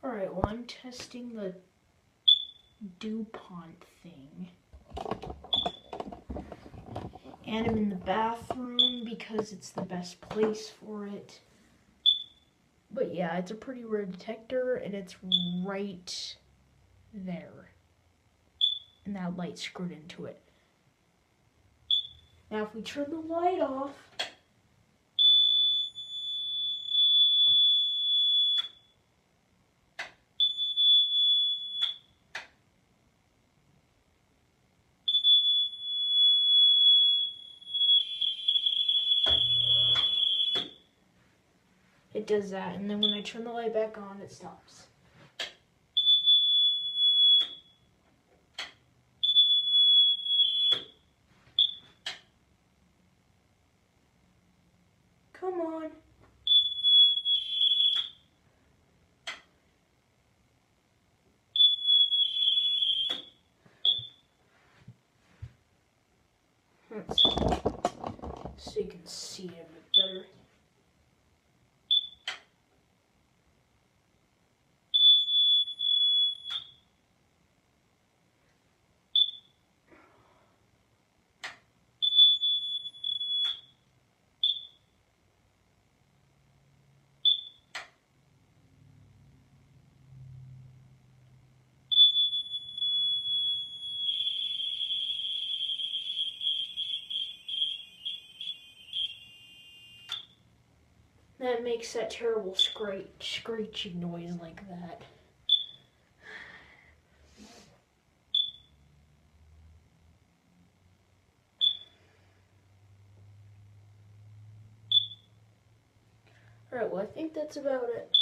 Alright, well, I'm testing the DuPont thing. And I'm in the bathroom because it's the best place for it. But yeah, it's a pretty rare detector, and it's right there. And that light's screwed into it. Now if we turn the light off, it does that, and then when I turn the light back on, it stops. Come on. So you can see it a bit better. That makes that terrible screeching noise like that. Alright, well, I think that's about it.